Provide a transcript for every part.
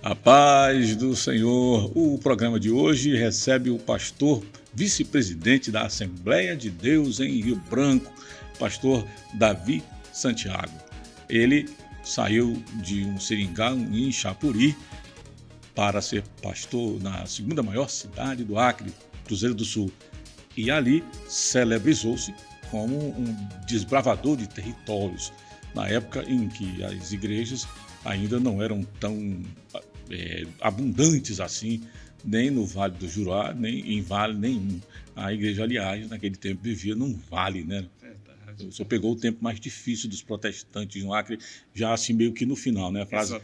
A paz do Senhor. O programa de hoje recebe o pastor vice-presidente da Assembleia de Deus em Rio Branco, pastor Davi Santiago. Ele saiu de um seringal em Chapuri para ser pastor na segunda maior cidade do Acre, Cruzeiro do Sul. E ali celebrizou-se como um desbravador de territórios, na época em que as igrejas ainda não eram tão abundantes assim, nem no Vale do Juruá, nem em vale nenhum. A igreja, aliás, naquele tempo vivia num vale, né? Verdade. O senhor pegou o tempo mais difícil dos protestantes no Acre, já assim meio que no final, né? A frase,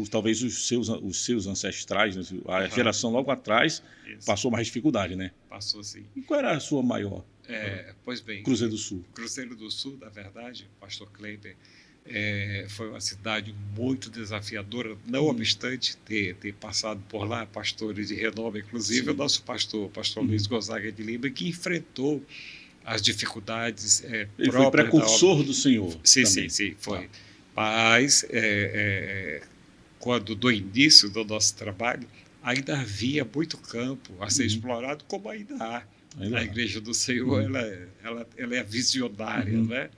talvez os seus ancestrais, né? A geração logo atrás, passou mais dificuldade, né? Passou, sim. E qual era a sua maior? Pois bem, Cruzeiro do Sul. Cruzeiro do Sul, na verdade, pastor Kleiber, foi uma cidade muito desafiadora, não obstante ter passado por lá pastores de renome, inclusive o nosso pastor Luiz Gonzaga de Lima, que enfrentou as dificuldades Ele foi precursor do Senhor. Sim, foi. Mas, quando do início do nosso trabalho, ainda havia muito campo a ser explorado, como ainda há. A Igreja do Senhor ela é visionária, né?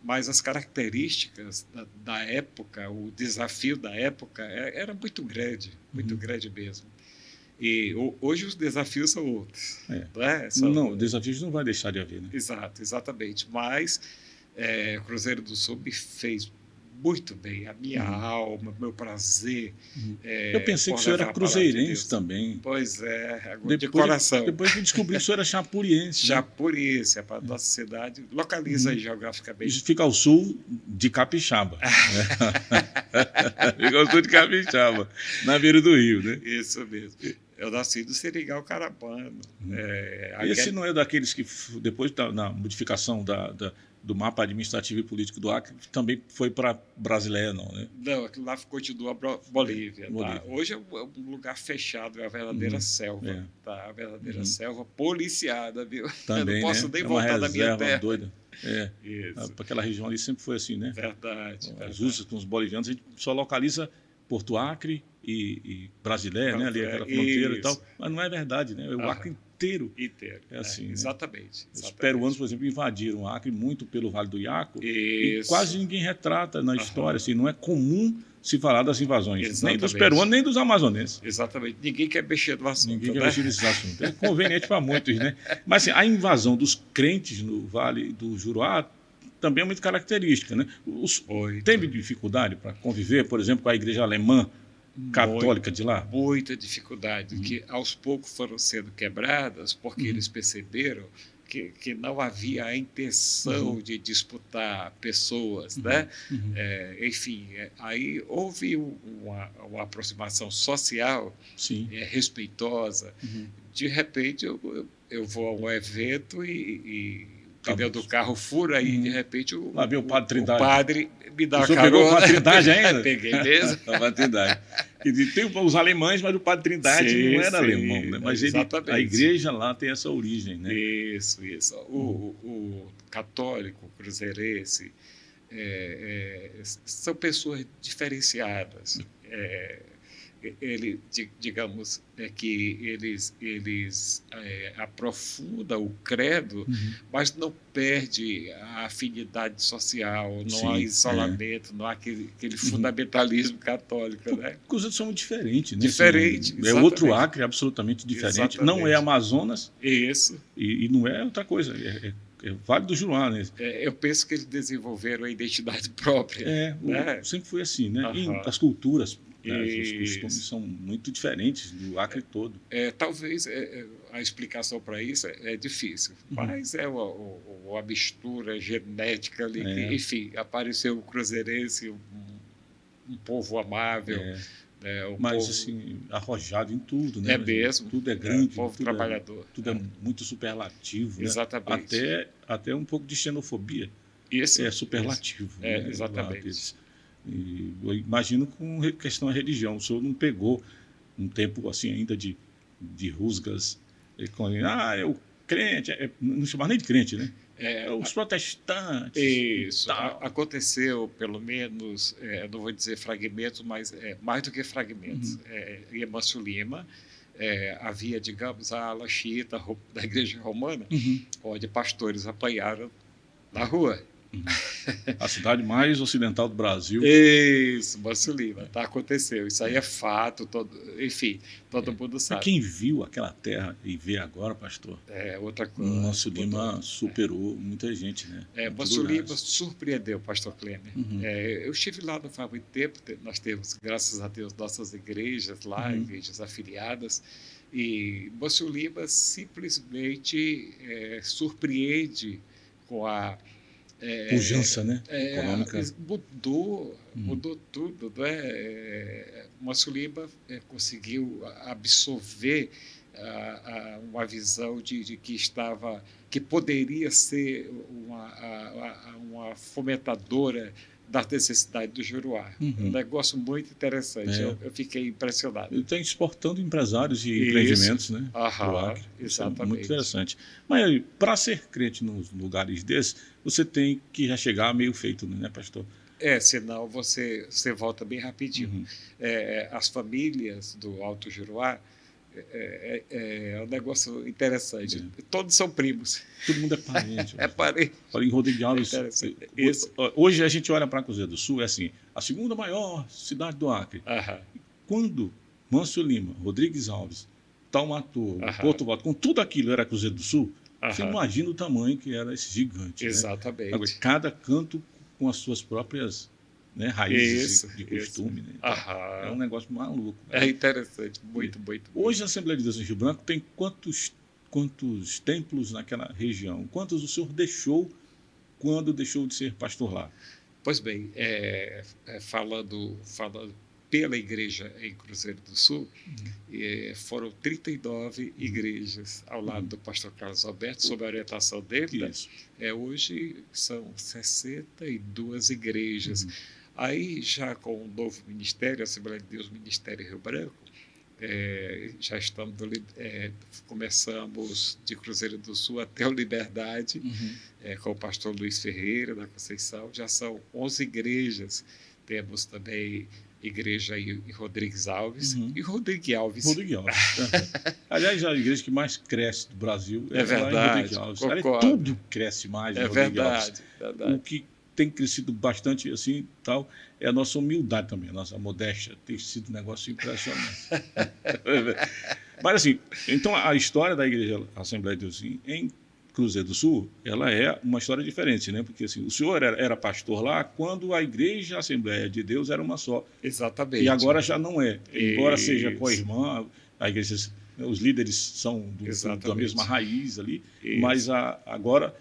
Mas as características da época, o desafio da época era muito grande mesmo. E hoje os desafios são outros. Né? Desafios não vai deixar de haver, né? Exatamente. Mas Cruzeiro do Sul me fez muito bem, a minha alma, meu prazer. Eu pensei que o senhor era cruzeirense também. Pois é, agora de coração. Depois que eu descobri que o senhor era chapuriense. Chapuriense, para a nossa cidade, localiza aí geograficamente. Isso fica ao sul de Capixaba. Fica ao sul de Capixaba, na beira do rio, né? Isso mesmo. Eu nasci do Seringal Carabano. Esse não é daqueles que, depois na modificação do mapa administrativo e político do Acre, também foi para Brasileia, não, né? Não, aquilo lá continua Bolívia. Tá? Hoje é um lugar fechado, é a verdadeira selva. Tá? A verdadeira selva policiada, viu? Também, eu não posso nem voltar da minha terra. Doida. Para aquela região ali sempre foi assim, né? Verdade. As usos com os bolivianos, a gente só localiza Porto Acre e Brasileia, né? Ali aquela fronteira e tal. Mas não é verdade, né? O Acre inteiro. É assim, exatamente. Os peruanos, por exemplo, invadiram o Acre muito pelo Vale do Iaco. E quase ninguém retrata na história. Assim, não é comum se falar das invasões, nem dos peruanos, nem dos amazonenses. Exatamente. Ninguém quer mexer no assunto. Ninguém quer mexer nesse assunto. É conveniente para muitos, né? Mas assim, a invasão dos crentes no Vale do Juruá também é muito característica, né? Teve dificuldade para conviver, por exemplo, com a igreja alemã católica de lá? Muita dificuldade, que aos poucos foram sendo quebradas, porque eles perceberam que não havia a intenção de disputar pessoas, né? Enfim, aí houve uma aproximação social respeitosa. De repente, eu vou a um evento e pneu do carro fura e de repente o padre me dá uma carona. Pegou com a Trindade ainda? Peguei mesmo. A Trindade. E tem os alemães, mas o padre Trindade não era alemão, né? Mas a igreja lá tem essa origem, né? Isso. O católico, o cruzeirense, são pessoas diferenciadas. Digamos que eles aprofundam o credo, mas não perde a afinidade social, não há isolamento, não há aquele fundamentalismo católico, né? Coisas são muito diferentes, né? Diferente, é outro Acre, absolutamente diferente. Exatamente. Não é Amazonas. Isso. E não é outra coisa. É Vale do Juruá, né? Eu penso que eles desenvolveram a identidade própria. Sempre foi assim, né? E as culturas, os costumes são muito diferentes do Acre todo. Talvez a explicação para isso é difícil, mas é uma mistura genética ali, que, enfim, apareceu o cruzeirense, um povo amável. Mas assim, arrojado em tudo, né? Mesmo. Tudo é grande. Povo trabalhador. Tudo é muito superlativo. Exatamente. Né? Até um pouco de xenofobia. Isso. É superlativo. Isso. Né? Exatamente. E eu imagino com questão da religião. O senhor não pegou um tempo assim ainda de rusgas, é o crente, não chamava nem de crente, né? Os protestantes. Isso. Aconteceu, pelo menos, não vou dizer fragmentos, mas mais do que fragmentos. Em Mâncio Lima, havia, digamos, a ala xiita da Igreja Romana, onde pastores apanharam na rua. A cidade mais ocidental do Brasil. Isso, Mâncio Lima. Aconteceu. Isso aí é fato. Enfim, todo mundo sabe. Quem viu aquela terra e vê agora, pastor, outra coisa. Mâncio Lima superou muita gente, né? Mâncio Lima surpreendeu, pastor Klemer. Eu estive lá não faz muito tempo. Nós temos, graças a Deus, nossas igrejas lá, igrejas afiliadas. E Mâncio Lima simplesmente surpreende com a pujança, né? Econômica. Mudou tudo, né? Mâncio Lima conseguiu absorver uma visão de que poderia ser uma fomentadora da necessidade do Juruá. Um negócio muito interessante. Eu fiquei impressionado. Ele está exportando empresários e empreendimentos, né? Do Acre. Exatamente. É muito interessante. Mas para ser crente nos lugares desses, você tem que já chegar meio feito, né, pastor? Senão você volta bem rapidinho. As famílias do Alto Juruá é um negócio interessante. Todos são primos. Todo mundo é parente. Parente. Em Rodrigues Alves. Hoje a gente olha para Cruzeiro do Sul, é assim, a segunda maior cidade do Acre. Quando Mâncio Lima, Rodrigues Alves, Taumaturgo, Porto Volta, com tudo aquilo era Cruzeiro do Sul, você imagina o tamanho que era esse gigante. Exatamente. Né? Cada canto com as suas próprias, né, raízes de costume. Né? Então, é um negócio maluco. Né? É interessante, muito. Hoje a Assembleia de Deus em Rio Branco tem quantos templos naquela região? Quantos o senhor deixou quando deixou de ser pastor lá? Pois bem, falando pela igreja em Cruzeiro do Sul, foram 39 igrejas ao lado do pastor Carlos Alberto, sob a orientação dele. Hoje são 62 igrejas. Aí, já com o novo ministério, a Assembleia de Deus, Ministério Rio Branco, já estamos começamos de Cruzeiro do Sul até o Liberdade, com o pastor Luiz Ferreira, da Conceição. Já são 11 igrejas. Temos também igreja em Rodrigues Alves e Rodrigues Alves. Aliás, a igreja que mais cresce do Brasil é verdade, lá em Rodrigues Alves. Tudo cresce mais em Rodrigues Alves. O que tem crescido bastante assim, tal, é a nossa humildade também, a nossa modéstia. Tem sido um negócio impressionante. Mas assim, então a história da Igreja Assembleia de Deus em Cruzeiro do Sul, ela é uma história diferente, né? Porque assim, o senhor era pastor lá quando a Igreja Assembleia de Deus era uma só. Exatamente. E agora já não é. Embora seja co-irmã, a igreja, os líderes são da mesma raiz ali, mas agora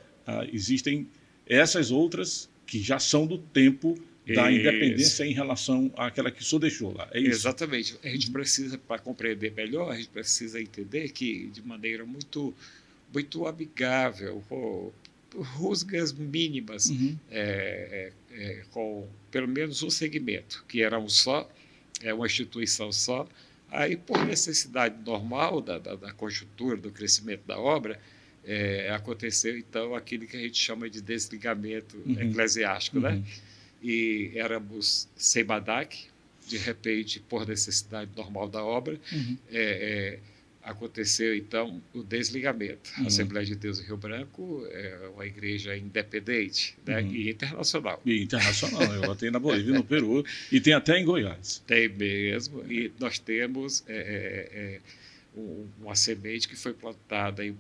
existem essas outras que já são do tempo da independência em relação àquela que o senhor deixou lá. É isso? Exatamente. A gente precisa, para compreender melhor, a gente precisa entender que, de maneira muito amigável, rusgas mínimas, com pelo menos um segmento, que era uma instituição só. Aí, por necessidade normal da conjuntura, do crescimento da obra, aconteceu, então, aquilo que a gente chama de desligamento eclesiástico, né? E éramos sem BADAC, de repente, por necessidade normal da obra, aconteceu, então, o desligamento. A Assembleia de Deus em Rio Branco é uma igreja independente, né? E internacional. E internacional, ela tem na Bolívia, no Peru, e tem até em Goiás. Tem mesmo, e nós temos uma semente que foi plantada em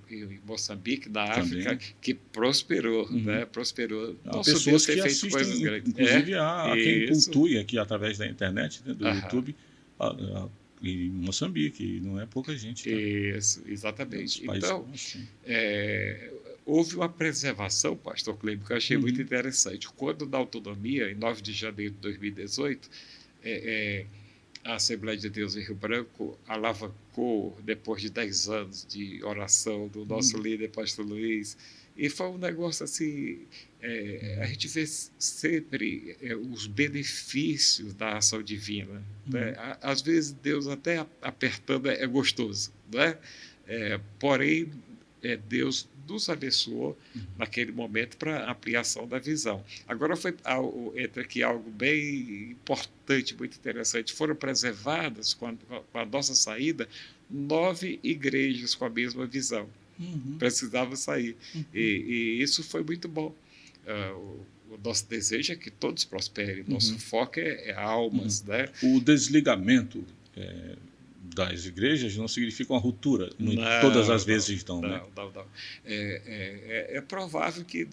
Moçambique, na África, que prosperou, né? Prosperou. Nosso Deus tem feito coisas grandes. Inclusive, há quem cultue aqui através da internet, né, do YouTube, em Moçambique, não é pouca gente. Tá? Isso, exatamente. Então, houve uma preservação, pastor Cleber, que eu achei muito interessante. Quando, na autonomia, em 9 de janeiro de 2018, a Assembleia de Deus em Rio Branco alavancou, depois de 10 anos de oração do nosso líder, pastor Luiz, E foi um negócio assim, a gente vê sempre os benefícios da ação divina. Né? Às vezes Deus até apertando é gostoso, né? Porém, Deus nos abençoou naquele momento para ampliação da visão. Agora entra aqui algo bem importante, muito interessante. Foram preservadas, com a nossa saída, 9 igrejas com a mesma visão. Precisavam sair. E isso foi muito bom. O nosso desejo é que todos prosperem. Nosso foco é almas. Né? O desligamento das igrejas não significa uma ruptura. Não, todas as vezes não. Não, né? não. É provável que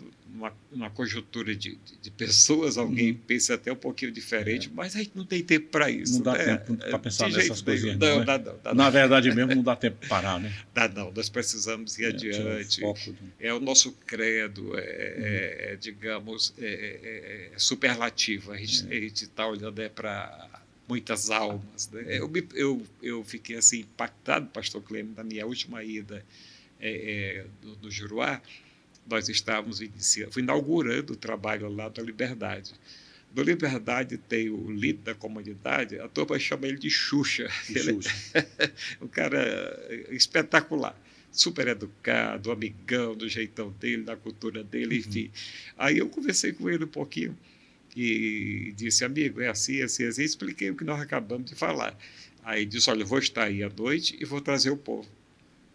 numa conjuntura de pessoas alguém pense até um pouquinho diferente, mas a gente não tem tempo para isso. Não dá né? tempo para pensar nessas coisas. Não, Na verdade mesmo, não dá tempo para parar. Né? Não, nós precisamos ir adiante. O nosso credo digamos, superlativo. A gente está olhando para muitas almas. Né? Eu fiquei assim impactado, pastor Clêmio, na minha última ida do Juruá. Nós estávamos inaugurando o trabalho lá da Liberdade. Do Liberdade tem o líder da comunidade, a turma chama ele de Xuxa. Um cara espetacular, super educado, amigão, do jeitão dele, da cultura dele, enfim. Aí eu conversei com ele um pouquinho e disse, amigo, é assim, assim, assim. Expliquei o que nós acabamos de falar. Aí disse, olha, eu vou estar aí à noite e vou trazer o povo.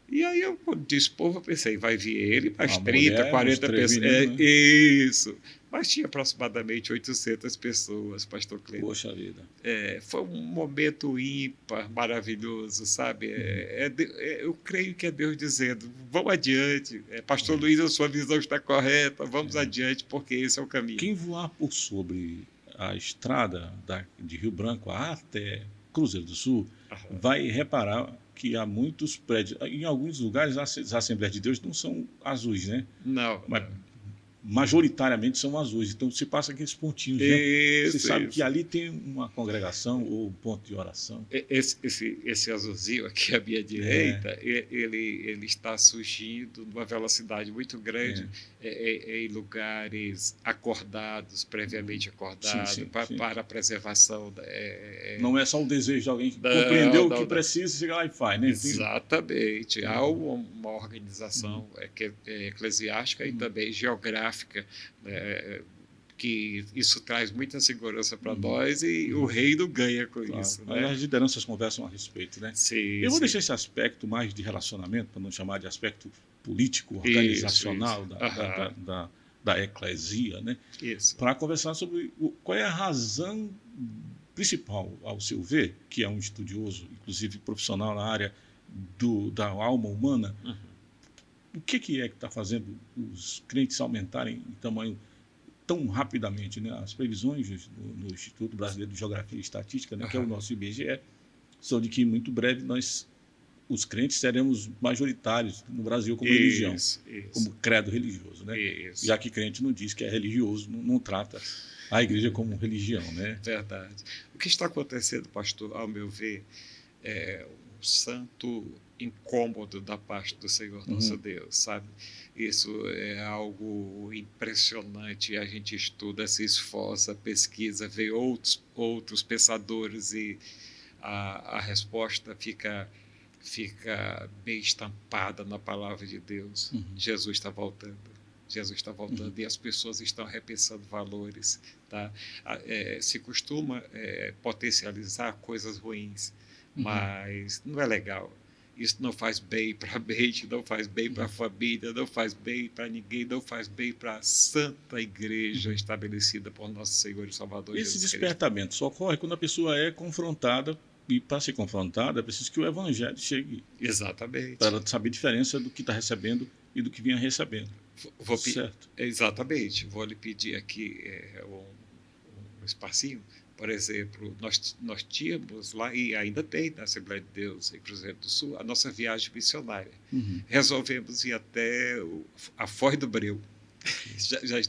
E aí eu, quando disse povo, eu pensei, vai vir ele, mais 30, 40 pessoas. Meninos, né? Isso. Mas tinha aproximadamente 800 pessoas, pastor Cleiton. Poxa vida. Foi um momento ímpar, maravilhoso, sabe? Eu creio que é Deus dizendo, vamos adiante. Pastor Luiz, a sua visão está correta, vamos adiante, porque esse é o caminho. Quem voar por sobre a estrada de Rio Branco até Cruzeiro do Sul, vai reparar que há muitos prédios. Em alguns lugares, as Assembleias de Deus não são azuis, né? Não. Mas majoritariamente são azuis. Então, você passa aqueles pontinhos. Você sabe que ali tem uma congregação ou um ponto de oração. Esse azulzinho aqui à minha direita, ele está surgindo numa velocidade muito grande em lugares acordados, previamente acordados, para a preservação. Não é só o desejo de alguém que compreendeu o que precisa, chega lá e faz. Né? Exatamente. Há uma organização eclesiástica e também geográfica, que isso traz muita segurança para nós e o reino ganha com isso. Né? As lideranças conversam a respeito. Né? Sim, eu vou deixar esse aspecto mais de relacionamento, para não chamar de aspecto político, organizacional da eclesia, né? Para conversar sobre qual é a razão principal, ao seu ver, que é um estudioso, inclusive profissional na área da alma humana, o que é que está fazendo os crentes aumentarem em tamanho tão rapidamente? Né? As previsões no Instituto Brasileiro de Geografia e Estatística, né, que é o nosso IBGE, são de que muito breve os crentes seremos majoritários no Brasil como religião, como credo religioso. Né? Já que crente não diz que é religioso, não trata a igreja como religião. Né? Verdade. O que está acontecendo, pastor, ao meu ver, é um santo incômodo da parte do Senhor nosso Deus, sabe? Isso é algo impressionante. A gente estuda, se esforça, pesquisa, vê outros pensadores e a resposta fica bem estampada na palavra de Deus. Jesus está voltando. Jesus está voltando e as pessoas estão repensando valores. Tá? Se costuma potencializar coisas ruins, mas não é legal. Isso não faz bem para a mente, não faz bem para a família, não faz bem para ninguém, não faz bem para a santa igreja estabelecida por nosso Senhor e Salvador Jesus Cristo. Esse despertamento só ocorre quando a pessoa é confrontada, e para ser confrontada é preciso que o evangelho chegue. Exatamente. Para ela saber a diferença do que está recebendo e do que vinha recebendo. Certo. Exatamente. Vou lhe pedir aqui um espacinho. Por exemplo, nós tínhamos lá, e ainda tem na Assembleia de Deus, em Cruzeiro do Sul, a nossa viagem missionária. Resolvemos ir até a Foz do Breu.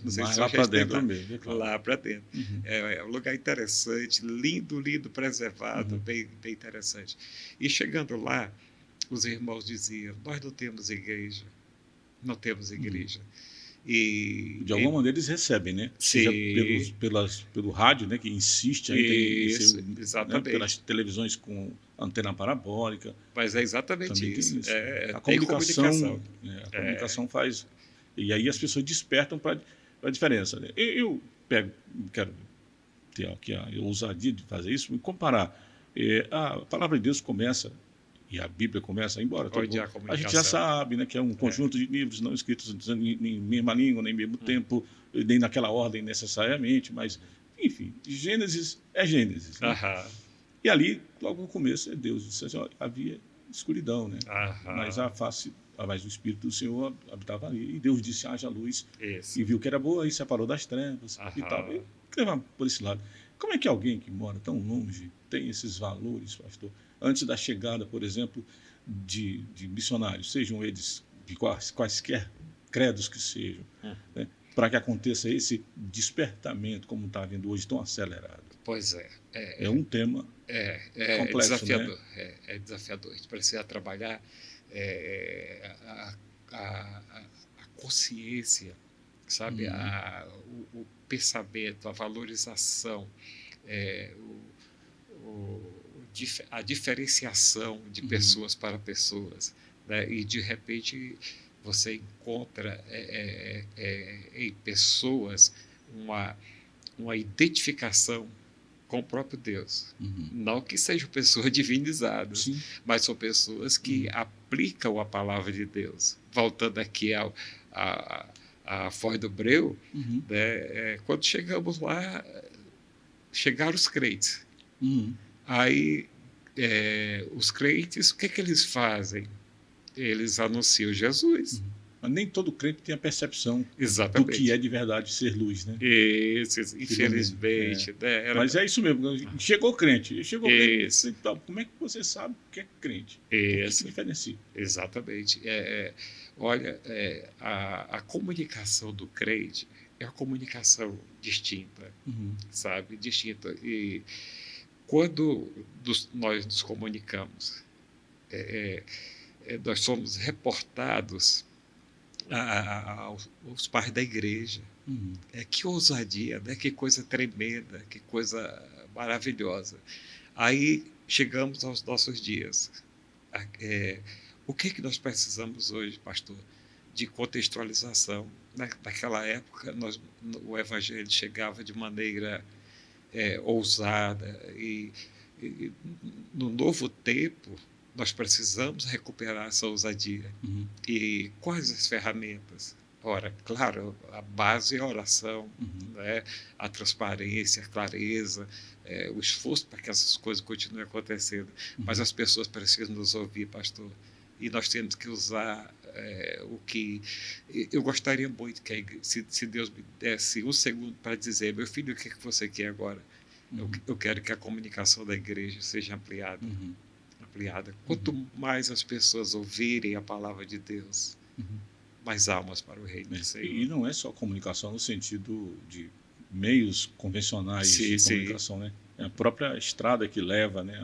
Não sei se lá para dentro mesmo. É claro. Lá para dentro. É um lugar interessante, lindo, preservado, bem interessante. E chegando lá, os irmãos diziam, nós não temos igreja. não temos igreja. E de alguma maneira eles recebem, né? Seja pelo rádio, né, que insiste ainda em ser, exatamente. Né, pelas televisões com antena parabólica. Mas é exatamente também isso. Tem isso. A tem comunicação, a comunicação faz... E aí as pessoas despertam para a diferença. Né? Eu quero ter aqui a ousadia de fazer isso, e comparar. A palavra de Deus começa, e a Bíblia começa, embora a gente já sabe, né, que é um conjunto de livros não escritos em mesma língua, nem mesmo tempo, nem naquela ordem necessariamente, mas, enfim, Gênesis é Gênesis. Né? E ali, logo no começo, Deus disse assim, havia escuridão, né? Mas o Espírito do Senhor habitava ali. E Deus disse, haja luz. Isso. E viu que era boa e separou das trevas e tal. E levar por esse lado. Como é que alguém que mora tão longe tem esses valores, pastor? Antes da chegada, por exemplo, de missionários, sejam eles de quaisquer credos que sejam, né, para que aconteça esse despertamento, como está havendo hoje, tão acelerado. Pois é. É um tema complexo, desafiador. Né? É desafiador. A gente precisa trabalhar a consciência, sabe? O pensamento, a valorização, a diferenciação de pessoas para pessoas, né? E de repente você encontra em pessoas uma identificação com o próprio Deus. Não que sejam pessoas divinizadas, Sim. mas são pessoas que aplicam a palavra de Deus. Voltando aqui à Foz do Breu, né, quando chegamos lá, chegaram os crentes. Aí, os crentes, o que eles fazem? Eles anunciam Jesus. Mas nem todo crente tem a percepção Exatamente. do que é de verdade ser luz, né? Isso, infelizmente. Né? Mas é isso mesmo. Chegou crente. Então, como é que você sabe o que é crente? O que se diferencia? Exatamente. Olha, a comunicação do crente é uma comunicação distinta, sabe? Distinta. E quando nós nos comunicamos, nós somos reportados aos pais da igreja. Que ousadia, né? Que coisa tremenda, que coisa maravilhosa. Aí chegamos aos nossos dias. O que nós precisamos hoje, pastor? De contextualização. Naquela época, o evangelho chegava de maneira ousada e no novo tempo nós precisamos recuperar essa ousadia. E quais as ferramentas? Ora, claro, a base é a oração, né? A transparência, a clareza, o esforço para que essas coisas continuem acontecendo. Mas as pessoas precisam nos ouvir, pastor. E nós temos que usar o que... Eu gostaria muito que, se Deus me desse um segundo para dizer, meu filho, o que você quer agora? Eu quero que a comunicação da igreja seja ampliada. Quanto mais as pessoas ouvirem a palavra de Deus, mais almas para o reino do Senhor. E não é só comunicação no sentido de meios convencionais de comunicação, né? É a própria estrada que leva, né,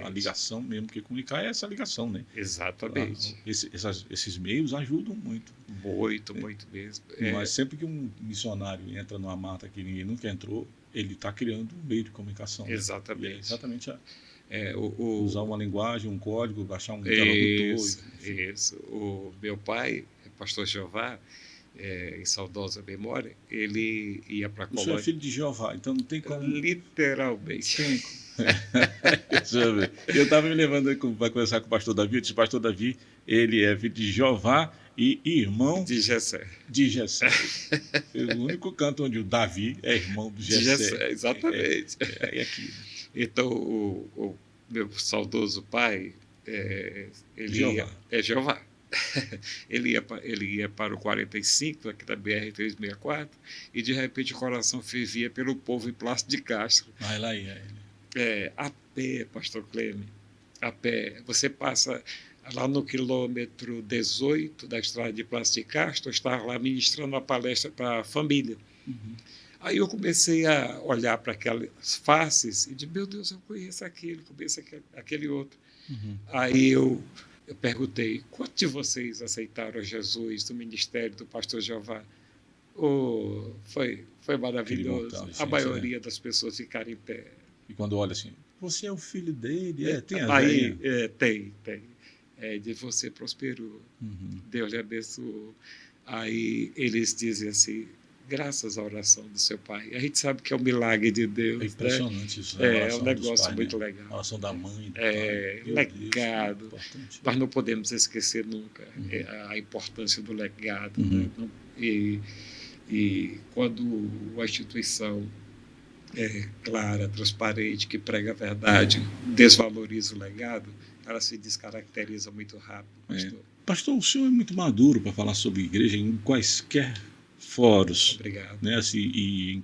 a ligação mesmo, que comunicar é essa ligação, né? Exatamente. Esses meios ajudam muito. Muito mesmo. Mas sempre que um missionário entra numa mata que ninguém nunca entrou, ele está criando um meio de comunicação. Exatamente. Né? Exatamente usar uma linguagem, um código, baixar um interlocutor. Isso. O meu pai, pastor Jeová, em saudosa memória, ele ia para a colônia. O senhor é filho de Jeová, então não tem como... Literalmente. Eu estava me levando para conversar com o pastor Davi. Eu disse, pastor Davi, ele é filho de Jeová e irmão de Jessé. O único canto onde o Davi é irmão do Jessé. Exatamente. Aqui. Então, o meu saudoso pai, Jeová. Jeová. Ele ia para o 45, aqui da BR-364, e de repente o coração fervia pelo povo em Plácido de Castro. Vai lá aí. A pé, pastor Cleme, a pé. Você passa lá no quilômetro 18 da estrada de Plácido de Castro, eu estava lá ministrando uma palestra para a família. Aí eu comecei a olhar para aquelas faces e disse, meu Deus, eu conheço aquele outro. Aí eu eu perguntei, quantos de vocês aceitaram Jesus no ministério do pastor Jeová? Foi maravilhoso. A maioria das pessoas ficaram em pé. E quando olha assim, você é o filho dele? Tem a aí tem. De você prosperou. Uhum. Deus lhe abençoou. Aí eles dizem assim, graças à oração do seu pai. A gente sabe que é um milagre de Deus. É impressionante, né? Isso. É um negócio muito legal. A oração da mãe. Legado. Deus, nós não podemos esquecer nunca a importância do legado. Uhum. Né? E quando a instituição é clara, transparente, que prega a verdade, desvaloriza o legado, ela se descaracteriza muito rápido, pastor. Pastor, o senhor é muito maduro para falar sobre igreja em quaisquer fóruns. Obrigado. Né, assim, e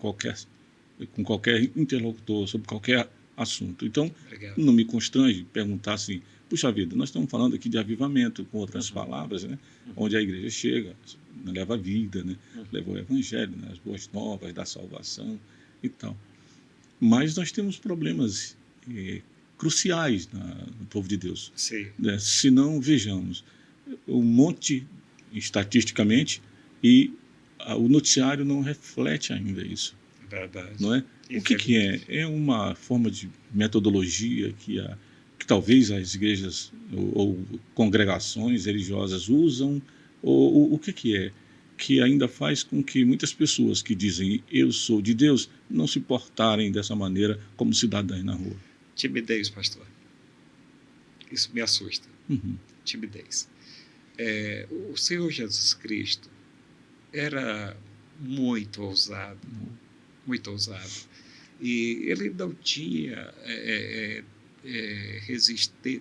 com qualquer interlocutor, sobre qualquer assunto. Então, Obrigado. Não me constrange perguntar assim, puxa vida, nós estamos falando aqui de avivamento, com outras palavras, né, onde a igreja chega, leva a vida, né, leva o evangelho, né, as boas novas da salvação e tal. Mas nós temos problemas cruciais no povo de Deus. Sim. Né? Se não, vejamos, um monte estatisticamente e o noticiário não reflete ainda isso. Verdade. Não é? O que é? É uma forma de metodologia que talvez as igrejas ou congregações religiosas usam, ou o que é? Que ainda faz com que muitas pessoas que dizem eu sou de Deus não se portarem dessa maneira como cidadãos na rua. Timidez, pastor. Isso me assusta. Uhum. Timidez. O Senhor Jesus Cristo era muito ousado, muito ousado. E ele não tinha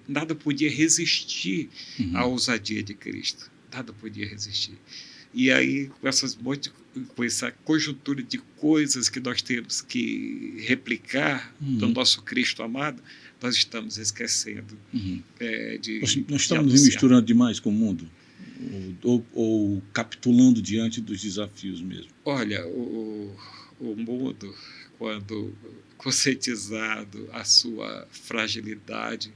nada podia resistir à ousadia de Cristo. Nada podia resistir. E aí, com essa conjuntura de coisas que nós temos que replicar do nosso Cristo amado, nós estamos esquecendo nós estamos nos misturando demais com o mundo? Ou capitulando diante dos desafios mesmo? Olha, o mundo, quando conscientizado a sua fragilidade,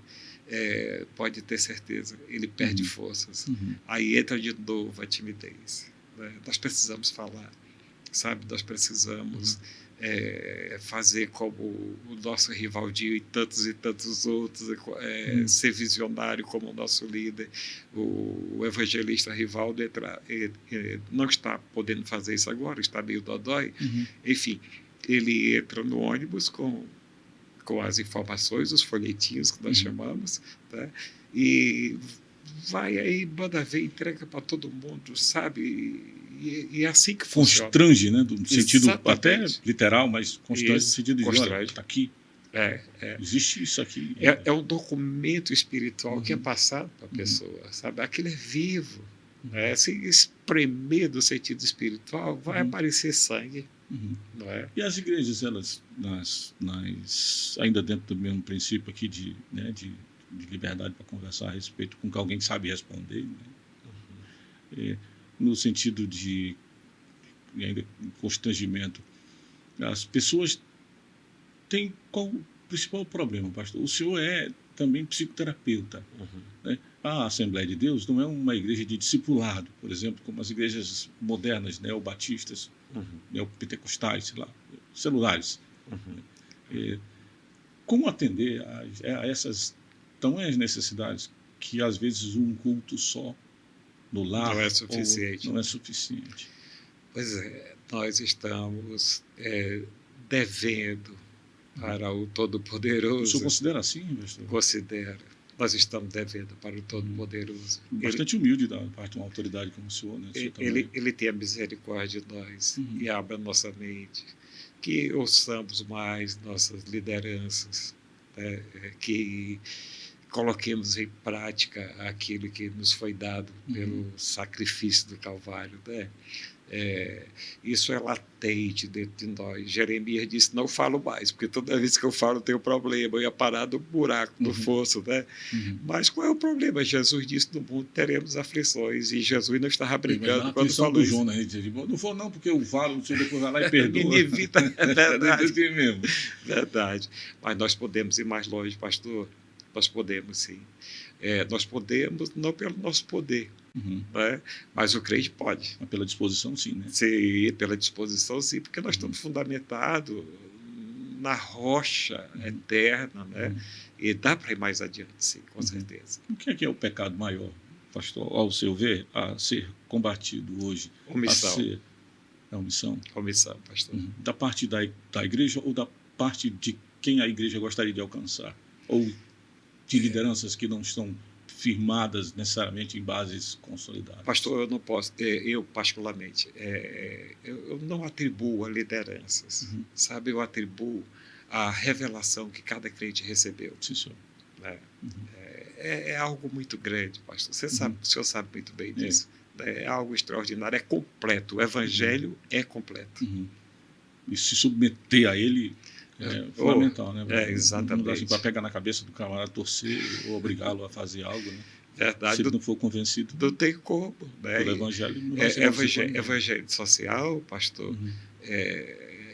pode ter certeza, ele perde forças. Aí entra de novo a timidez. Né? Nós precisamos falar, sabe? Nós precisamos fazer como o nosso Rivaldinho e tantos outros, ser visionário como o nosso líder. O evangelista Rivaldo não está podendo fazer isso agora, está meio dodói. Enfim, ele entra no ônibus com as informações, os folhetinhos que nós chamamos, tá? E vai aí, manda ver, entrega para todo mundo, sabe? E é assim que funciona. Constrange, né? No sentido até Exatamente. literal, mas constrange no sentido de, olha, está aqui. Existe isso aqui. É um documento espiritual que é passado para a pessoa, sabe? Aquilo é vivo. Né? Se espremer do sentido espiritual, vai aparecer sangue. Não é? E as igrejas, elas, ainda dentro do mesmo princípio aqui de liberdade para conversar a respeito com alguém que sabe responder, né? No sentido de ainda constrangimento, as pessoas têm qual o principal problema, pastor? O senhor é também psicoterapeuta. Né? A Assembleia de Deus não é uma igreja de discipulado, por exemplo, como as igrejas modernas, neobatistas, neopentecostais, sei lá, celulares. Como atender a essas tamanhas necessidades que, às vezes, um culto só no lar não é suficiente. Não é suficiente. Pois é, nós estamos devendo para o Todo-Poderoso. O senhor considera assim, pastor? Considero. Nós estamos devendo para o Todo-Poderoso. Bastante humilde da parte de uma autoridade como o senhor. Né? Ele tem a misericórdia de nós e abre a nossa mente. Que ouçamos mais nossas lideranças, né? Que coloquemos em prática aquilo que nos foi dado pelo sacrifício do Calvário. Né? Isso é latente dentro de nós. Jeremias disse, não falo mais, porque toda vez que eu falo tem um problema, eu ia parar do buraco, do fosso. Né? Mas qual é o problema? Jesus disse, no mundo teremos aflições, e Jesus não estava brincando quando falou isso. João, né? Não vou não, porque eu falo, você depois vai lá e perdoa. Me evita, é verdade. É mesmo. Verdade. Mas nós podemos ir mais longe, pastor. Nós podemos, sim. Nós podemos, não pelo nosso poder, Uhum. né? Mas o crente pode. Mas pela disposição, sim, né? Sim, pela disposição, sim, porque nós estamos fundamentados na rocha eterna, né? Uhum. E dá para ir mais adiante, sim, com certeza. O que é o pecado maior, pastor, ao seu ver, a ser combatido hoje? Omissão. É omissão? Omissão, pastor. Uhum. Da parte da igreja ou da parte de quem a igreja gostaria de alcançar? Ou de lideranças que não estão firmadas necessariamente em bases consolidadas? Pastor, eu não posso, eu particularmente, eu não atribuo a lideranças, sabe? Eu atribuo a revelação que cada crente recebeu. Sim, senhor. Né? É algo muito grande, pastor. Você sabe, o senhor sabe muito bem disso. É algo extraordinário, é completo. O evangelho é completo. E se submeter a ele é fundamental, né? Exatamente. Não dá assim para pegar na cabeça do camarada, torcer ou obrigá-lo a fazer algo, né? Verdade. Se ele não for convencido, não tem como. Né? Pelo evangelho não vai ser evangelho social, pastor,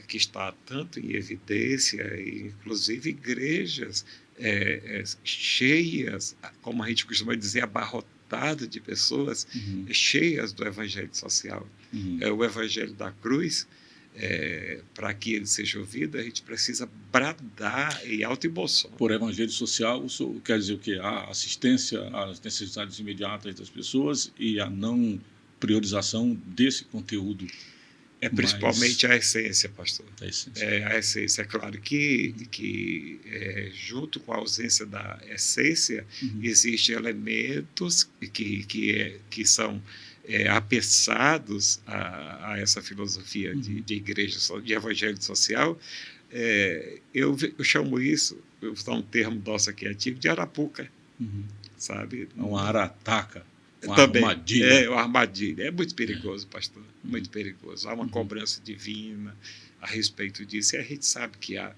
que está tanto em evidência, inclusive igrejas cheias, como a gente costuma dizer, abarrotado de pessoas cheias do evangelho social. O evangelho da cruz, para que ele seja ouvido, a gente precisa bradar em alto e bom som. Por evangelho social, quer dizer o quê? A assistência às necessidades imediatas das pessoas e a não priorização desse conteúdo. Principalmente a essência, pastor. A essência. A essência. É claro que junto com a ausência da essência, existem elementos que são apessados a essa filosofia de igreja, de evangelho social. Eu chamo isso, eu vou usar um termo nosso aqui antigo, de arapuca. Sabe? Uma arataca. Uma também, armadilha. Uma armadilha. É muito perigoso, pastor. Muito perigoso. Há uma cobrança divina a respeito disso. E a gente sabe que há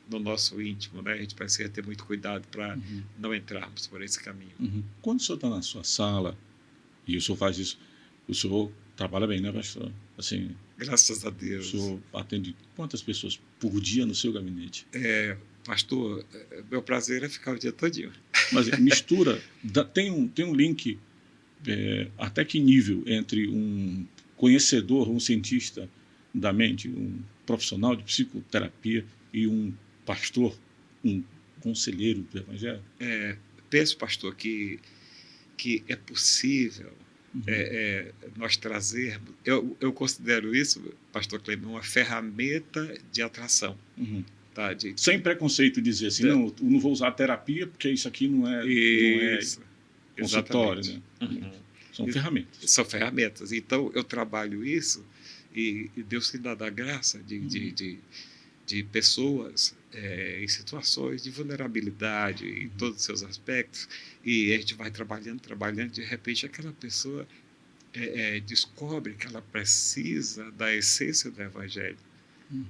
no nosso íntimo, né? A gente precisa ter muito cuidado para não entrarmos por esse caminho. Quando o senhor está na sua sala, e o senhor faz isso, o senhor trabalha bem, né, pastor? Assim, graças a Deus. O senhor atende quantas pessoas por dia no seu gabinete? Pastor, meu prazer é ficar o dia todinho. Mas mistura, tem um link... até que nível entre um conhecedor, um cientista da mente, um profissional de psicoterapia e um pastor, um conselheiro do evangelho? Penso, pastor, que é possível nós trazermos, eu considero isso, pastor Cleber, uma ferramenta de atração. Tá? Sem preconceito, dizer assim, não vou usar a terapia porque isso aqui não é consultório, né? São ferramentas. São ferramentas. Então, eu trabalho isso e Deus me dá graça de pessoas em situações de vulnerabilidade em todos os seus aspectos, e a gente vai trabalhando, de repente aquela pessoa descobre que ela precisa da essência do evangelho.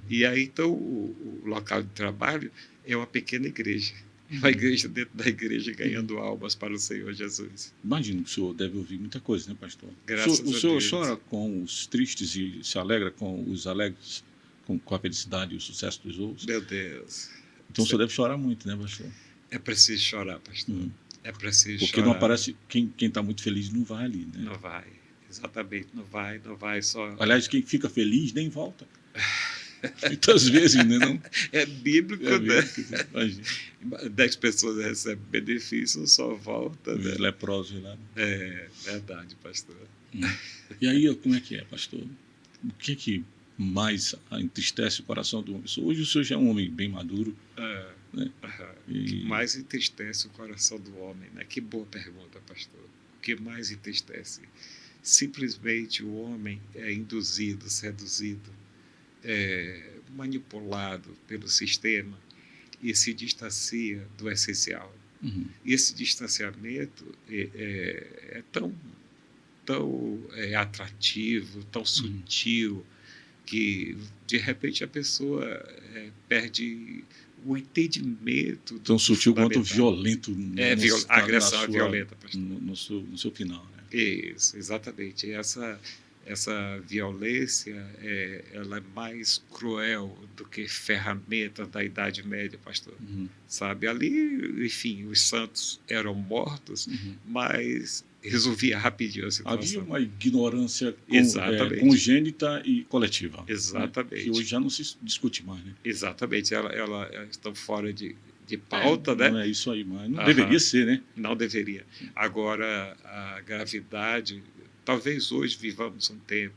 E aí, então, o local de trabalho é uma pequena igreja. Uma igreja dentro da igreja ganhando almas para o Senhor Jesus. Imagino que o senhor deve ouvir muita coisa, né, pastor? Graças a Deus. O senhor chora com os tristes e se alegra com os alegres, com a felicidade e o sucesso dos outros? Meu Deus. Então o senhor deve chorar muito, né, pastor? É preciso chorar, pastor. É preciso porque chorar. Não aparece, quem está muito feliz não vai ali, né? Não vai, exatamente, não vai só... Aliás, quem fica feliz nem volta. Muitas vezes, né? Não? É bíblico, né? Imagina. 10 pessoas recebem benefício, só volta. Os leprosos lá. Verdade, pastor. E aí, como é que é, pastor? O que mais entristece o coração do homem? Hoje o senhor já é um homem bem maduro. Né? O que mais entristece o coração do homem, né? Que boa pergunta, pastor. O que mais entristece? Simplesmente o homem é induzido, seduzido, manipulado pelo sistema e se distancia do essencial. E esse distanciamento é tão atrativo, tão sutil, que de repente a pessoa perde o entendimento. Tão sutil quanto violento. A agressão é violenta, pastor. No seu final, né? Isso, exatamente. essa violência ela é mais cruel do que ferramenta da Idade Média, pastor. Sabe, ali, enfim, os santos eram mortos, mas resolvia rapidinho a situação. Havia uma ignorância congênita e coletiva. Exatamente. Né? Que hoje já não se discute mais. Né? Exatamente. Elas estão fora de pauta, né? Não é isso aí, mas não deveria ser, né? Não deveria. Agora, a gravidade... Talvez hoje vivamos um tempo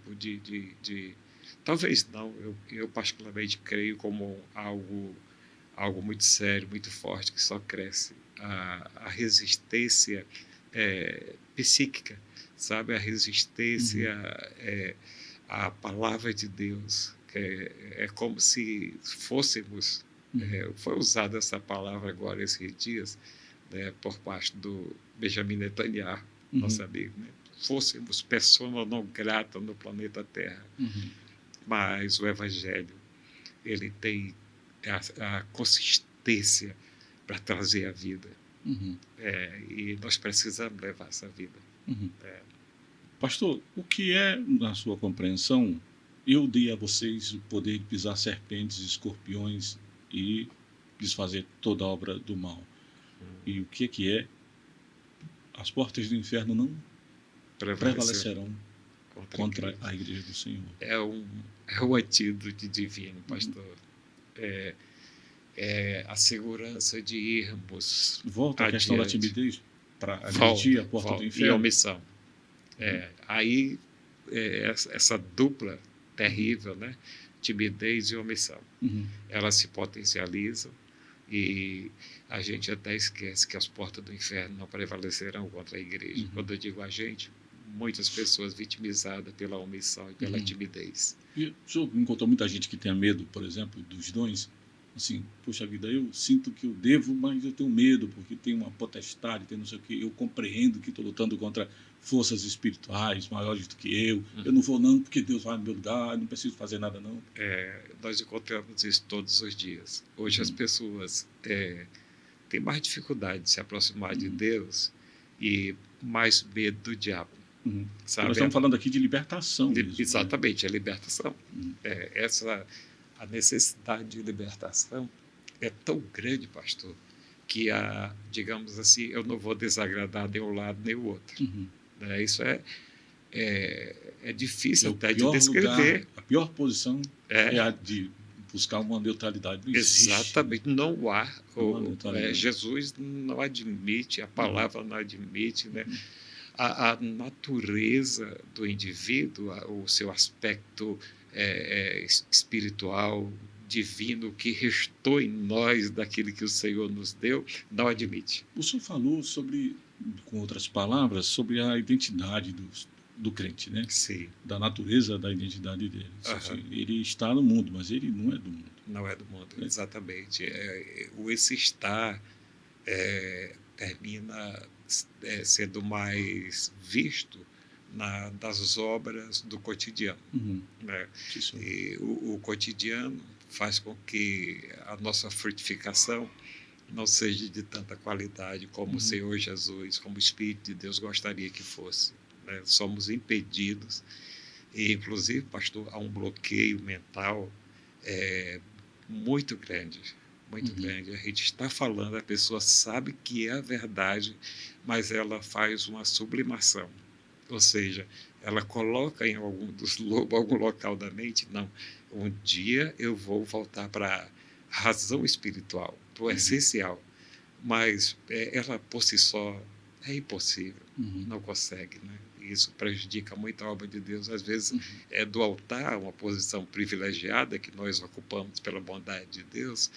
talvez não, eu particularmente creio como algo muito sério, muito forte, que só cresce. A resistência psíquica, sabe? A resistência à palavra de Deus. É como se fôssemos... foi usada essa palavra agora esses dias, né, por parte do Benjamin Netanyahu, nosso amigo, né? Fôssemos pessoa não grata no planeta Terra. Mas o Evangelho, ele tem a consistência para trazer a vida. E nós precisamos levar essa vida. Pastor, o que é, na sua compreensão, eu dei a vocês o poder de pisar serpentes, escorpiões e desfazer toda a obra do mal? E o que é? As portas do inferno não prevalecerão contra a igreja do Senhor. É um antídoto divino, pastor. É a segurança de irmos Volta adiante. A questão da timidez para agredir a porta do inferno. E omissão. Aí, essa dupla terrível, né? Timidez e omissão. Elas se potencializam e a gente até esquece que as portas do inferno não prevalecerão contra a igreja. Quando eu digo a gente, muitas pessoas vitimizadas pela omissão e pela timidez. E o senhor encontrou muita gente que tenha medo, por exemplo, dos dons? Assim, poxa vida, eu sinto que eu devo, mas eu tenho medo, porque tem uma potestade, tem não sei o que. Eu compreendo que estou lutando contra forças espirituais maiores do que eu. Eu não vou não, porque Deus vai no meu lugar, não preciso fazer nada não. Nós encontramos isso todos os dias. Hoje as pessoas têm mais dificuldade de se aproximar de Deus e mais medo do diabo. Sabe? Nós estamos falando aqui de libertação. Exatamente, a libertação. A necessidade de libertação é tão grande, pastor, que, digamos assim, eu não vou desagradar nem um lado nem o outro. Isso é difícil até de descrever. A pior posição é a de buscar uma neutralidade. Não existe. Exatamente, não há. Jesus não admite, a palavra não admite, né? A natureza do indivíduo, o seu aspecto espiritual, divino, que restou em nós daquilo que o Senhor nos deu, não admite. O senhor falou sobre, com outras palavras, sobre a identidade do crente, né? Sim. Da natureza da identidade dele. Ele está no mundo, mas ele não é do mundo. Não é do mundo, exatamente. Esse estar termina sendo mais visto das obras do cotidiano. Né? E o cotidiano faz com que a nossa frutificação não seja de tanta qualidade como o Senhor Jesus, como o Espírito de Deus gostaria que fosse. Né? Somos impedidos, e inclusive, pastor, há um bloqueio mental muito grande. Muito grande. A gente está falando, a pessoa sabe que é a verdade, mas ela faz uma sublimação. Ou seja, ela coloca em algum local da mente, não, um dia eu vou voltar para a razão espiritual, para o essencial. Mas ela, por si só, é impossível, não consegue, né? Isso prejudica muito a obra de Deus. Às vezes é do altar, uma posição privilegiada que nós ocupamos pela bondade de Deus.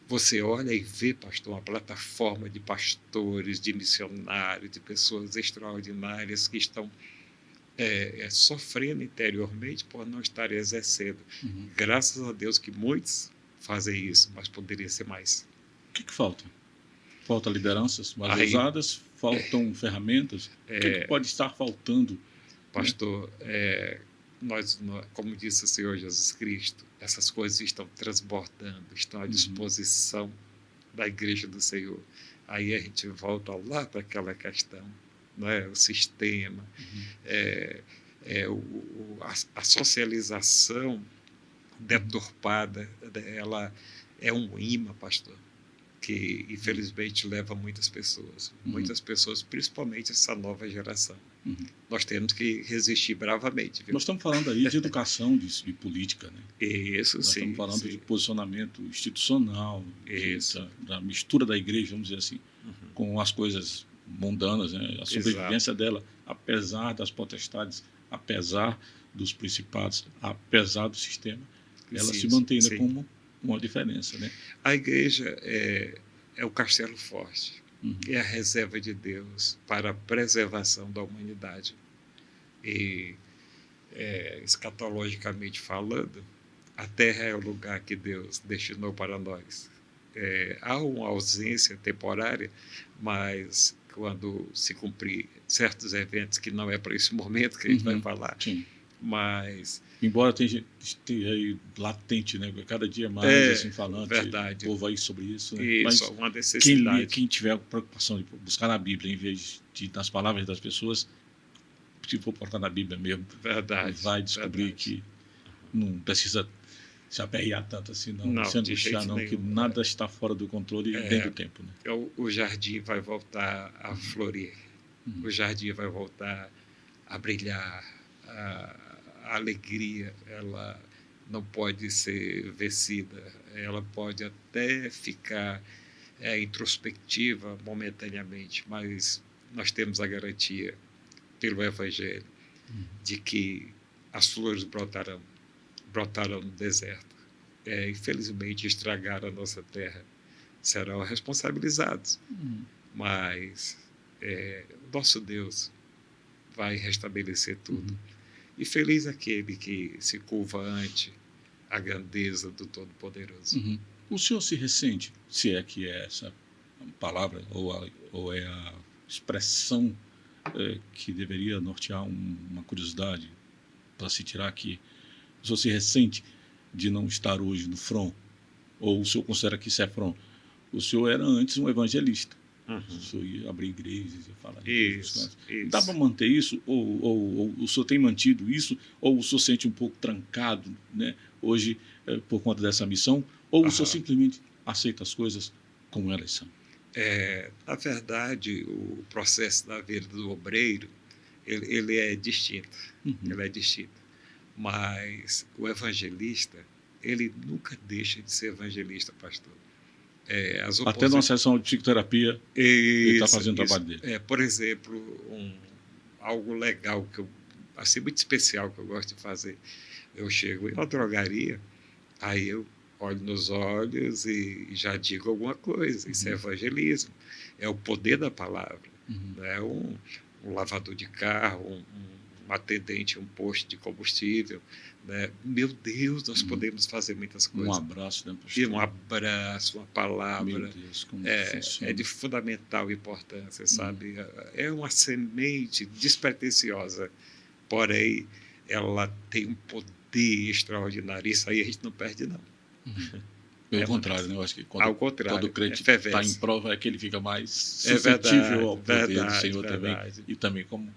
Você olha e vê, pastor, uma plataforma de pastores, de missionários, de pessoas extraordinárias que estão sofrendo interiormente por não estar exercendo. Graças a Deus que muitos fazem isso, mas poderia ser mais. O que falta? Falta lideranças mais ousadas? Faltam ferramentas? O que pode estar faltando? Pastor, nós, como disse o Senhor Jesus Cristo, essas coisas estão transbordando, estão à disposição da igreja do Senhor. Aí a gente volta lá para aquela questão, não é? O sistema. a socialização deturpada, ela é um imã, pastor, que infelizmente leva muitas pessoas, principalmente essa nova geração. Nós temos que resistir bravamente. Viu? Nós estamos falando aí de educação, de política, né? Isso, Nós sim. estamos falando sim. de posicionamento institucional, da mistura da igreja, vamos dizer assim, com as coisas mundanas, né? A sobrevivência dela, apesar das potestades, apesar dos principados, apesar do sistema, ela se mantém como uma diferença, né? A igreja é o castelo forte, é a reserva de Deus para a preservação da humanidade. E, escatologicamente falando, a terra é o lugar que Deus destinou para nós. Há uma ausência temporária, mas quando se cumprir certos eventos, que não é para esse momento que a gente vai falar, mas... Embora esteja aí latente, né? Cada dia mais assim, falando, verdade. O povo aí sobre isso. Né? Isso, mas uma necessidade. Quem tiver a preocupação de buscar na Bíblia, em vez de nas palavras das pessoas, se for portar na Bíblia mesmo, vai descobrir que não precisa se aperrear tanto assim, não se angustiar, não, que nada está fora do controle dentro do tempo. Né? O jardim vai voltar a florir, o jardim vai voltar a brilhar, a alegria, ela não pode ser vencida, ela pode até ficar introspectiva momentaneamente, mas nós temos a garantia pelo Evangelho de que as flores brotarão no deserto. Infelizmente, estragaram a nossa terra, serão responsabilizados, mas nosso Deus vai restabelecer tudo. E feliz aquele que se curva ante a grandeza do Todo-Poderoso. O senhor se ressente, se é que é essa palavra, ou é a expressão que deveria nortear uma curiosidade para se tirar aqui, o senhor se ressente de não estar hoje no front? Ou o senhor considera que isso é front? O senhor era antes um evangelista. O senhor ia abrir igrejas e falar isso. Dá para manter isso? Ou o senhor tem mantido isso? Ou o senhor sente um pouco trancado, né, hoje por conta dessa missão? Ou o senhor simplesmente aceita as coisas como elas são? Na verdade, o processo da vida do obreiro, ele é distinto. Ele é distinto. Mas o evangelista, ele nunca deixa de ser evangelista, pastor. Até numa sessão de psicoterapia, ele está fazendo o trabalho dele. Por exemplo, algo legal, assim, muito especial que eu gosto de fazer. Eu chego em uma drogaria, aí eu olho nos olhos e já digo alguma coisa. Isso é evangelismo. É o poder da palavra. Não é um lavador de carro, um atendente, um posto de combustível. Né? Meu Deus, nós podemos fazer muitas coisas. Um abraço, né, pastor? E um abraço, uma palavra. Meu Deus, como é de fundamental importância, sabe? É uma semente despretensiosa, porém, ela tem um poder extraordinário. Isso aí a gente não perde, não. Pelo contrário, né? Eu acho que quando o crente está em prova, é que ele fica mais suscetível ao poder do Senhor também, e também como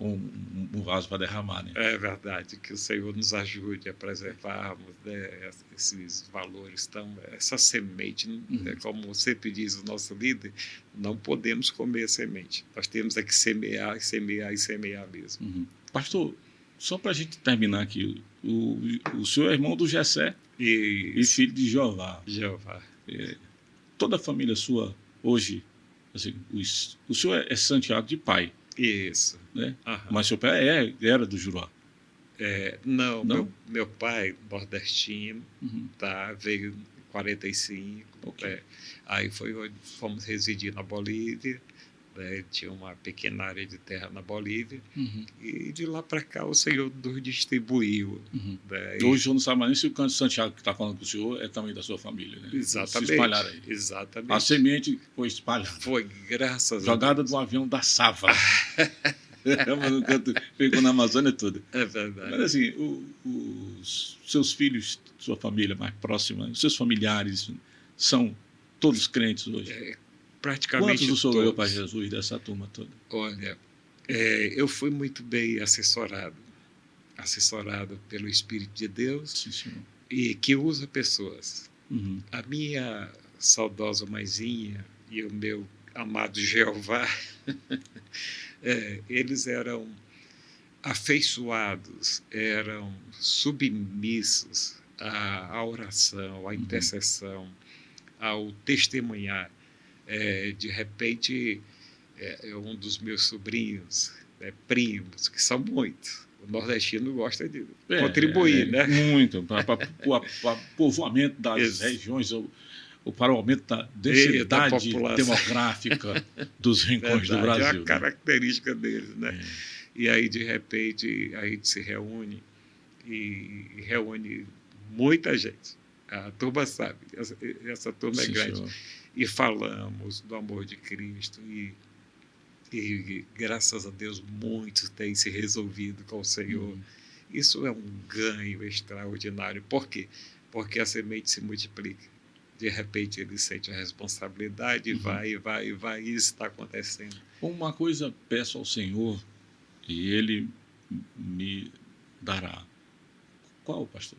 um vaso para derramar, né? É verdade, que o Senhor nos ajude a preservarmos, né, esses valores. Então, essa semente, como sempre diz o nosso líder, não podemos comer a semente. Nós temos que semear, e semear, e semear mesmo. Pastor, só para a gente terminar aqui, o senhor é irmão do Jessé e filho de Jeová. Toda a família sua, hoje, assim, o senhor é Santiago de pai. Isso. Né? Mas seu pai era do Juruá? Não? Meu pai, nordestino, veio em 45. Okay. Aí fomos residir na Bolívia. Tinha uma pequena área de terra na Bolívia, e de lá para cá o Senhor nos distribuiu. Hoje o senhor não sabe mais nem se o canto de Santiago que está falando com o senhor é também da sua família, né? Exatamente. Se espalharam aí. Exatamente. A semente foi espalhada. Foi, graças a Deus. Jogada do avião da Sava. No canto, ficou na Amazônia toda. É verdade. Mas assim, os seus filhos, sua família mais próxima, os seus familiares são todos crentes hoje? Praticamente quantos o senhor deu para Jesus dessa turma toda? Olha, eu fui muito bem assessorado assessorado pelo Espírito de Deus. Sim, senhor. E que usa pessoas. Uhum. A minha saudosa mãezinha e o meu amado Jeová, eles eram afeiçoados, eram submissos à oração, à intercessão, ao testemunhar. De repente, um dos meus sobrinhos, primos, que são muitos, o nordestino gosta de contribuir, né? Muito, para o povoamento das regiões, ou para o aumento da densidade demográfica dos rincões do Brasil. É a característica deles, né? E aí, de repente, a gente se reúne e reúne muita gente. A turma sabe, essa turma é grande. Senhor. E falamos do amor de Cristo e graças a Deus, muitos têm se resolvido com o Senhor. Isso é um ganho extraordinário. Por quê? Porque a semente se multiplica. De repente, ele sente a responsabilidade, vai, e isso está acontecendo. Uma coisa peço ao Senhor e Ele me dará. Qual, pastor?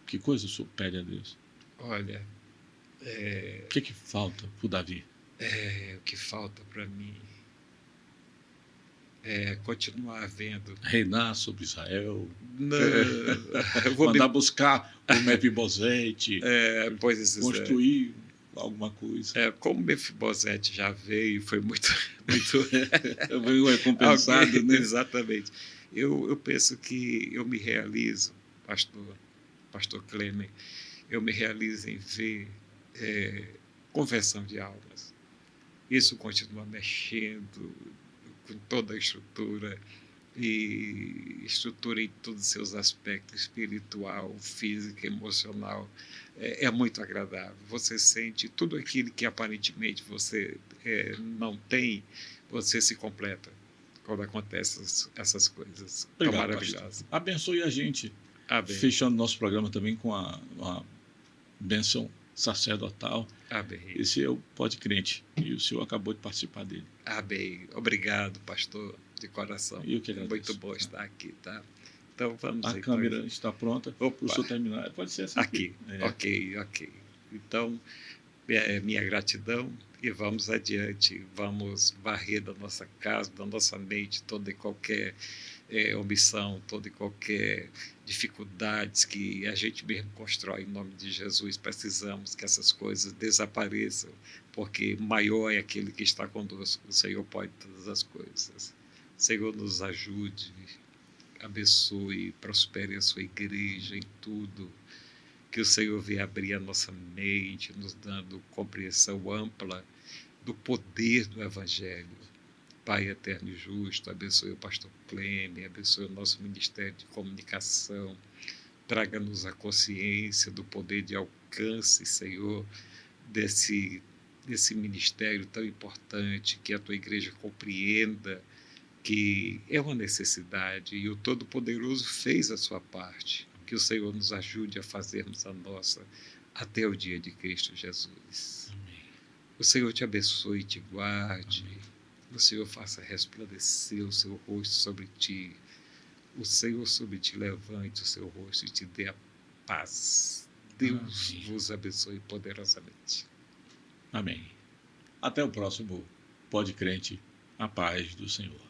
Que coisa o senhor pede a Deus? Olha... O que falta para o Davi? O que falta para mim é continuar vendo. Reinar sobre Israel. Não, mandar buscar o Mefibosete. Construir alguma coisa. Como Mefibosete já veio, foi muito veio recompensado, né? Exatamente. Eu penso que eu me realizo, pastor Clemen, eu me realizo em ver conversão de almas. Isso continua mexendo com toda a estrutura, e estrutura em todos os seus aspectos, espiritual, físico, emocional. É muito agradável. Você sente tudo aquilo que aparentemente você não tem, você se completa quando acontecem essas coisas. Obrigado, tão maravilhosas. Pastor. Abençoe a gente. Amém. Fechando nosso programa também com a bênção sacerdotal. Amém. Esse é o Pode Crente e o senhor acabou de participar dele. Amém. Obrigado, pastor, de coração. Eu que agradeço. Muito bom estar aqui, tá? Então vamos. A câmera está pronta para o senhor terminar. Pode ser assim. Aqui. Ok. Então, minha gratidão e vamos adiante. Vamos varrer da nossa casa, da nossa mente, toda e qualquer omissão, toda e qualquer dificuldades que a gente mesmo constrói em nome de Jesus. Precisamos que essas coisas desapareçam, porque maior é aquele que está conosco. O Senhor pode todas as coisas. O Senhor nos ajude, abençoe, prospere a sua igreja em tudo. Que o Senhor venha abrir a nossa mente, nos dando compreensão ampla do poder do Evangelho. Pai eterno e justo, abençoe o pastor Clemen, abençoe o nosso Ministério de Comunicação, traga-nos a consciência do poder de alcance, Senhor, desse ministério tão importante, que a tua igreja compreenda que é uma necessidade e o Todo-Poderoso fez a sua parte. Que o Senhor nos ajude a fazermos a nossa até o dia de Cristo Jesus. Amém. O Senhor te abençoe e te guarde. Amém. O Senhor faça resplandecer o seu rosto sobre ti. O Senhor sobre ti levante o seu rosto e te dê a paz. Deus vos abençoe poderosamente. Amém. Até o próximo Pode Crente. A paz do Senhor.